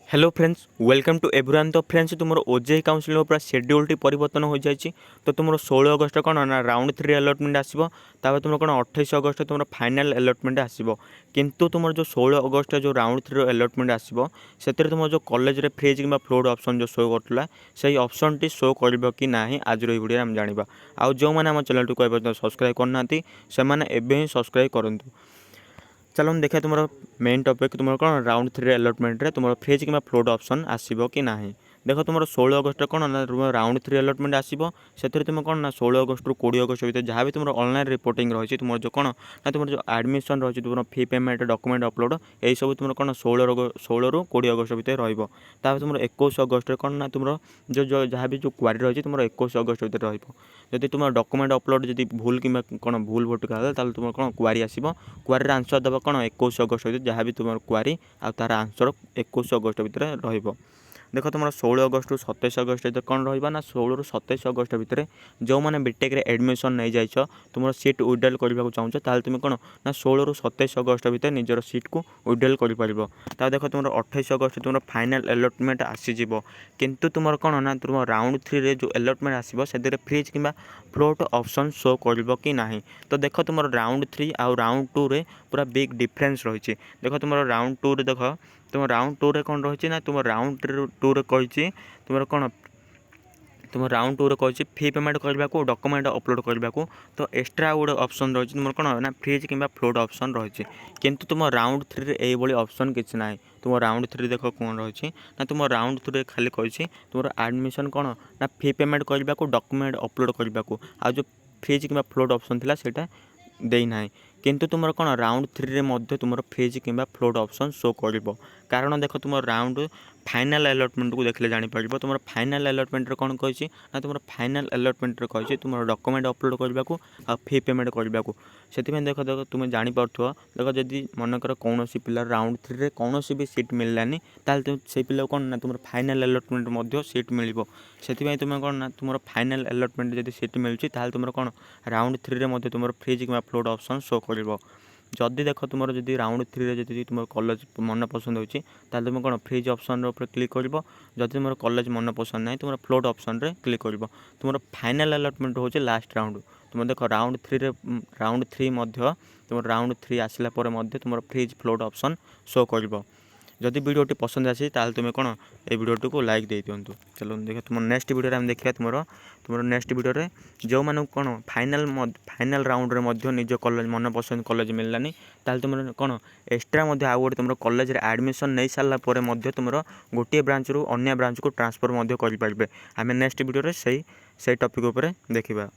Hello friends welcome to everyone. तो friends तुम OJEE council पूरा शेड्यूल परिवर्तन हो जाए। तो तुम 16 अगस्त कौन ना राउंड 3 अलटमेंट आसो। तुम कौन 28 अगस्त तुम फाइनाल अलटमेंट आसो। किंतु तुम जो 16 अगस्त जो राउंड 3 अलटमेंट आसो से तुम जो कॉलेज रे फ्रीज कि फ्लोट ऑप्शन जो शो करूला से ऑप्शन टी शो कर कि ना आज वीडियो आम जाना। आउ जो मैंने आम चैनल को सब्सक्राइब करना से सब्सक्राइब करूँ। चलो हम देखा तुम मेन टॉपिक तुम कौन राउंड 3 अलटमेंट रे तुम फ्रीज कि फ्लोट ऑप्शन आसो कि ना। देख तुम 16 अगस्त कौन ना तुम राउंड 3 अलटमेंट आसो से तुम कौन ना 16 अगस्त रु 20 अगस्त भर जहाँ भी तुम ऑनलाइन रिपोर्टिंग रही तुम जो कौन ना तुम जो एडमिशन रही तुम फी पेमेंट डॉक्यूमेंट अपलोड यही सब तुम कौन 16 रु 20 अगस्त भर रही। तुम 21 अगस्त कौन ना तुम जो जहाँ भी जो क्वारी रही तुम 21 अगस्त भर रही। तुम डॉक्यूमेंट अपलोड जब भूल कि कौन भूल भोट तुम कौन क्वारी आसो क्वारी आंसर देव कौन 21 अगस्त भर जहाँ भी तुम क्वारी आ तार आंसर 21 अगस्त भर रही। देख तुम 16 अगस्त रु 27 अगस्त कौन रहा 16 रु 27 अगस्त भितर जो मैंने बीटेक एडमिशन नहीं जाइछ तुम सीट विड्रॉल करने चाहो ताल तुम कौन ना 16 रु 27 अगस्त भितर निजर सीट को विड्रॉल कर। देख तुम 28 अगस्त तुम फाइनाल अलटमेंट आसीज किंतु तुम कौन ना तुम राउंड 3 रे जो अलटमेंट आसो से फ्रीज कि फ्लोट ऑप्शन शो कर कि ना। तो देख तुम राउंड 3 आउ राउंड 2 रे पूरा बिग डिफरेंस रही। देख तुम राउंड 2 रे देख तुम राउंड 2 रे कौन रही ना तुम राउंड 2 रे कही तुम कौन तुम राउंड 2 रे कही फी पेमेंट करने को डॉक्यूमेंट अपलोड करने को तो एक्सट्रा गोटे ऑप्शन रही तुम कौन ना फ्रीज कि फ्लोट ऑप्शन रही। किंतु तुम राउंड 3 रे ये ऑप्शन किसी ना। तुम राउंड 3 देख कौन रही ना तुम राउंड 3 रे खाली कही तुम एडमिशन कौन ना फी पेमेंट करने को डॉक्यूमेंट अपलोड करने को आ जो फ्रीज कि फ्लोट ऑप्शन थी सेटा देना। किंतु तुम कौन राउंड 3 रे मध्य तुम फ्रीज कि फ्लोट ऑप्शन शो कर कारण देख तुम राउंड फाइनाल अलटमेंट को देखले जापर तुम फाइनाल अलटमेंट कौन कही ना तुम फाइनाल अलटमेंट कही तुम डॉक्यूमेंट अपलोड करने को आ फी पेमेंट करने को से देख देख तुम जापर देख जदि मनकर कौन पिला राउंड 3 रे कौन भी सीट मिललानी ताल से पिला कौन ना तुम फाइनाल अलटमेंट सीट मिल से तुम कौन ना तुम फाइनाल अलटमेंट जब सीट मिलूँ ताल तुम कौन राउंड 3 रे तुम फ्रीज कि फ्लोट ऑप्शन शो कर। जदि देख तुम जब राउंड 3 रे जब तुम कॉलेज मन पसंद होती तुम कौन फ्रीज ऑप्शन क्लिक कर। जदि तुम कॉलेज मन पसंद ना तुम फ्लोट ऑप्शन रे क्लिक कर। तुम फाइनाल अलटमेंट हो लास्ट राउंड तुम देख राउंड 3 रे राउंड 3 तुम राउंड 3 आसला तुम फ्रीज फ्लोट ऑप्शन शो कर। जदि वीडियो पसंद आसी ताल तुम कौन ये वीडियो को लाइक दे दिंतु। चलो देख तुम नेक्स्ट वीडियो आम देखा तुम नेक्स्ट वीडियो जो मैंने कौन फाइनाल राउंड रे निज कॉलेज मन पसंद कॉलेज मिललानी ताल तुम कौन एक्सट्रा आउ गोटे तुम कॉलेज एडमिशन नहीं सारा तुम गोटे ब्रांच रु अन्य ब्रांच को ट्रांसफर कर पारे। आम नेक्स्ट वीडियो से टॉपिक उपर देखा।